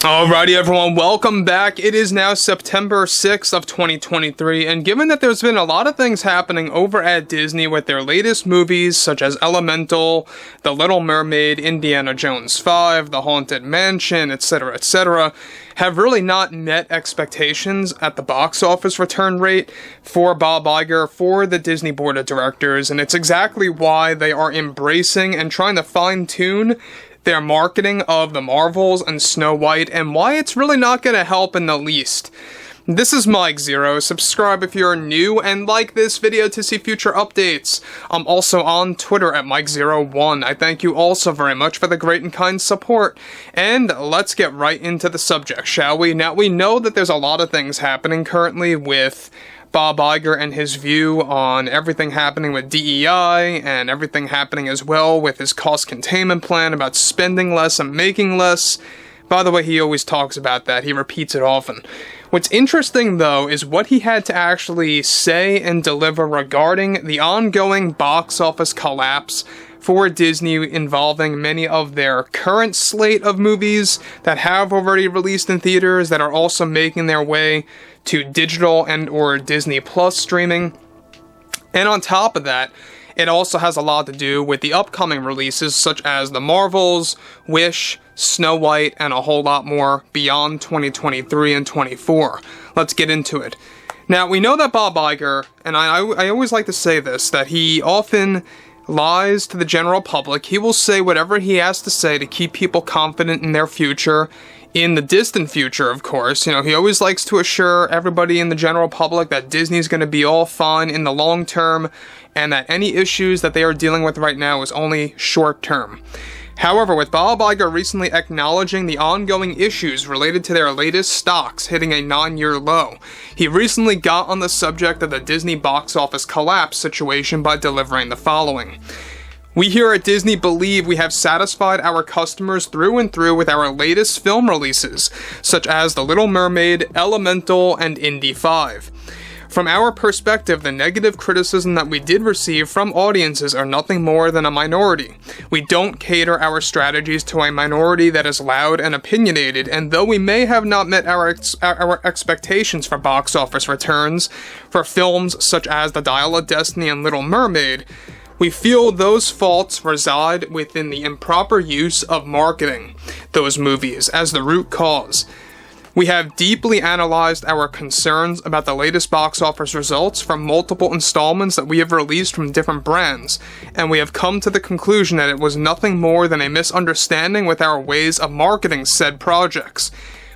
Alrighty everyone, welcome back. It is now September 6th of 2023, and given that there's been a lot of things happening over at Disney with their latest movies such as Elemental, The Little Mermaid, Indiana Jones 5, The Haunted Mansion, etc., have really not met expectations at the box office return rate for Bob Iger, for the Disney Board of Directors, and it's exactly why they are embracing and trying to fine-tune their marketing of the Marvels and Snow White, and why it's really not going to help in the least. This is Mike Zero. Subscribe if you're new, and like this video to see future updates. I'm also on Twitter at Mike01. I thank you all so very much for the great and kind support. And let's get right into the subject, shall we? Now, we know that there's a lot of things happening currently with Bob Iger and his view on everything happening with DEI and everything happening as well with his cost containment plan about spending less and making less. By the way, he always talks about that. He repeats it often. What's interesting, though, is what he had to actually say and deliver regarding the ongoing box office collapse for Disney involving many of their current slate of movies that have already released in theaters that are also making their way to digital and or Disney Plus streaming. And on top of that, it also has a lot to do with the upcoming releases such as The Marvels, Wish, Snow White, and a whole lot more beyond 2023 and 24. Let's get into it. Now, we know that Bob Iger, and I always like to say this, that he often lies to the general public. He will say whatever he has to say to keep people confident in their future. In the distant future, of course, he always likes to assure everybody in the general public that Disney's going to be all fine in the long term, and that any issues that they are dealing with right now is only short term. However, with Bob Iger recently acknowledging the ongoing issues related to their latest stocks hitting a 9-year low, he recently got on the subject of the Disney box office collapse situation by delivering the following. We here at Disney believe we have satisfied our customers through and through with our latest film releases, such as The Little Mermaid, Elemental, and Indy 5. From our perspective, the negative criticism that we did receive from audiences are nothing more than a minority. We don't cater our strategies to a minority that is loud and opinionated, and though we may have not met our expectations for box office returns for films such as The Dial of Destiny and Little Mermaid, we feel those faults reside within the improper use of marketing those movies as the root cause. We have deeply analyzed our concerns about the latest box office results from multiple installments that we have released from different brands, and we have come to the conclusion that it was nothing more than a misunderstanding with our ways of marketing said projects.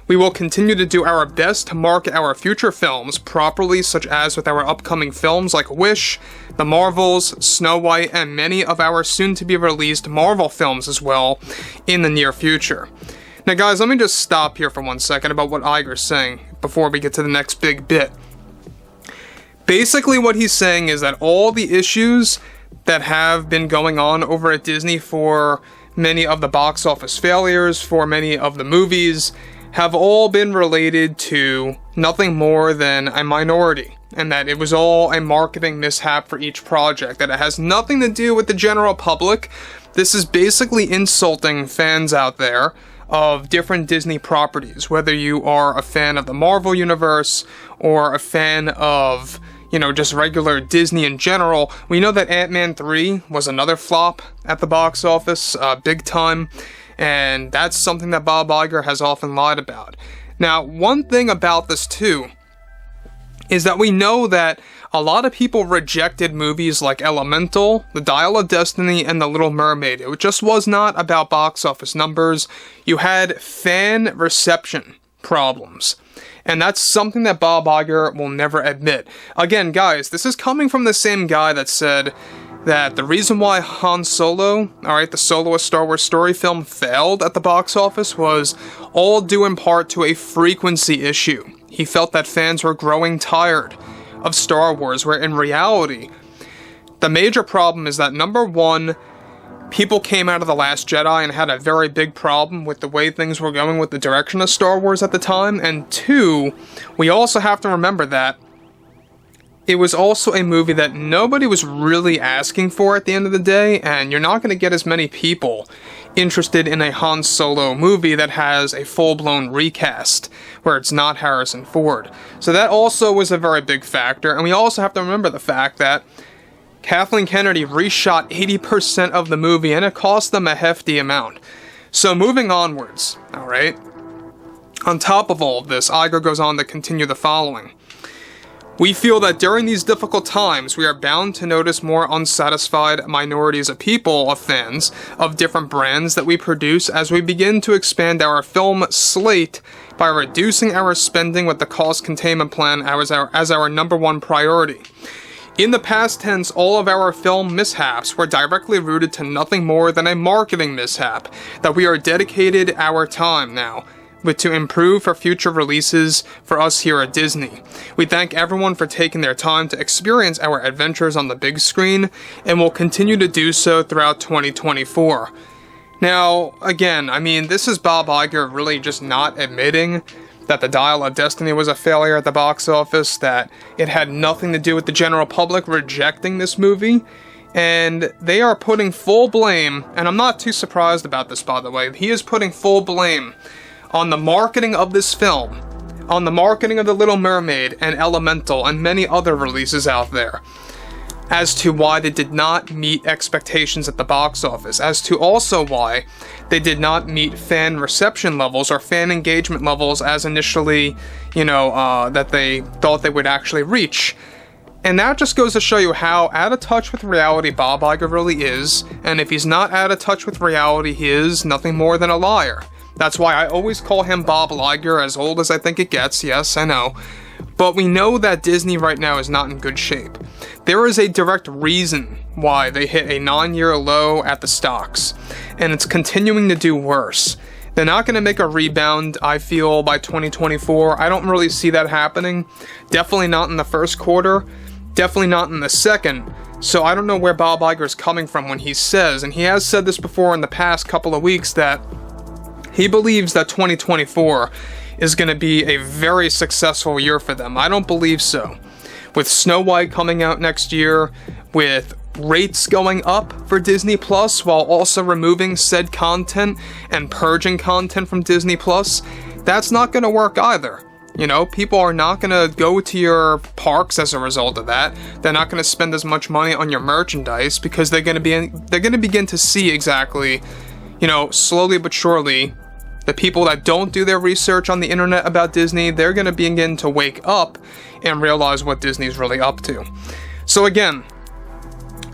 We will continue to do our best to market our future films properly, such as with our upcoming films like Wish, The Marvels, Snow White, and many of our soon-to-be-released Marvel films as well in the near future. Now guys, let me just stop here for 1 second about what Iger's saying before we get to the next big bit. Basically what he's saying is that all the issues that have been going on over at Disney for many of the box office failures, for many of the movies, have all been related to nothing more than a minority, and that it was all a marketing mishap for each project, that it has nothing to do with the general public. This is basically insulting fans out there of different Disney properties, whether you are a fan of the Marvel Universe or a fan of, just regular Disney in general. We know that Ant-Man 3 was another flop at the box office, big time. And that's something that Bob Iger has often lied about. Now, one thing about this too is that we know that a lot of people rejected movies like Elemental, The Dial of Destiny, and The Little Mermaid. It just was not about box office numbers. You had fan reception problems. And that's something that Bob Iger will never admit. Again, guys, this is coming from the same guy that said that the reason why Han Solo, the soloist Star Wars story film, failed at the box office was all due in part to a frequency issue. He felt that fans were growing tired of Star Wars, where in reality, the major problem is that, number one, people came out of The Last Jedi and had a very big problem with the way things were going with the direction of Star Wars at the time, and two, we also have to remember that it was also a movie that nobody was really asking for at the end of the day, and you're not going to get as many people interested in a Han Solo movie that has a full-blown recast, where it's not Harrison Ford. So that also was a very big factor, and we also have to remember the fact that Kathleen Kennedy reshot 80% of the movie, and it cost them a hefty amount. So moving onwards, alright? On top of all of this, Iger goes on to continue the following. We feel that during these difficult times, we are bound to notice more unsatisfied minorities of people, of fans, of different brands that we produce as we begin to expand our film slate by reducing our spending with the cost containment plan as our number one priority. In the past tense, all of our film mishaps were directly rooted to nothing more than a marketing mishap that we are dedicated our time now to improve for future releases for us here at Disney. We thank everyone for taking their time to experience our adventures on the big screen, and will continue to do so throughout 2024. Now, again, I mean, this is Bob Iger really just not admitting that The Dial of Destiny was a failure at the box office, that it had nothing to do with the general public rejecting this movie, and they are putting full blame, and I'm not too surprised about this, by the way, he is putting full blame on the marketing of this film, on the marketing of The Little Mermaid and Elemental and many other releases out there, as to why they did not meet expectations at the box office, as to also why they did not meet fan reception levels or fan engagement levels as initially, that they thought they would actually reach. And that just goes to show you how out of touch with reality Bob Iger really is, and if he's not out of touch with reality, he is nothing more than a liar. That's why I always call him Bob Iger, as old as I think it gets, yes, I know. But we know that Disney right now is not in good shape. There is a direct reason why they hit a 9-year low at the stocks, and it's continuing to do worse. They're not going to make a rebound, I feel, by 2024. I don't really see that happening. Definitely not in the first quarter. Definitely not in the second. So I don't know where Bob Iger is coming from when he says, and he has said this before in the past couple of weeks, that he believes that 2024 is going to be a very successful year for them. I don't believe so. With Snow White coming out next year, with rates going up for Disney Plus while also removing said content and purging content from Disney Plus, that's not going to work either. People are not going to go to your parks as a result of that. They're not going to spend as much money on your merchandise because they're going to begin to see exactly, slowly but surely, the people that don't do their research on the internet about Disney, they're going to begin to wake up and realize what Disney's really up to. So again,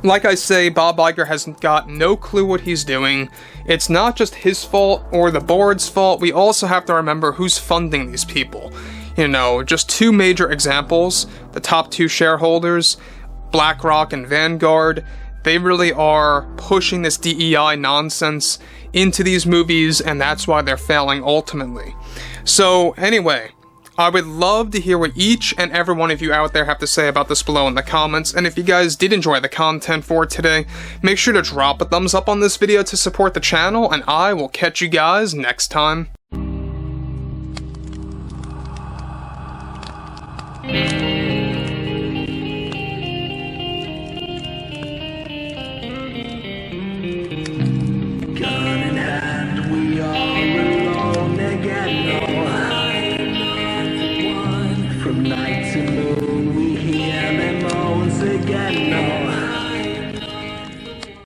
like I say, Bob Iger has got no clue what he's doing. It's not just his fault or the board's fault. We also have to remember who's funding these people. Just two major examples. The top two shareholders, BlackRock and Vanguard, they really are pushing this DEI nonsense into these movies, and that's why they're failing ultimately. So anyway, I would love to hear what each and every one of you out there have to say about this below in the comments, and if you guys did enjoy the content for today, make sure to drop a thumbs up on this video to support the channel, and I will catch you guys next time. From night to moon we hear them moans again.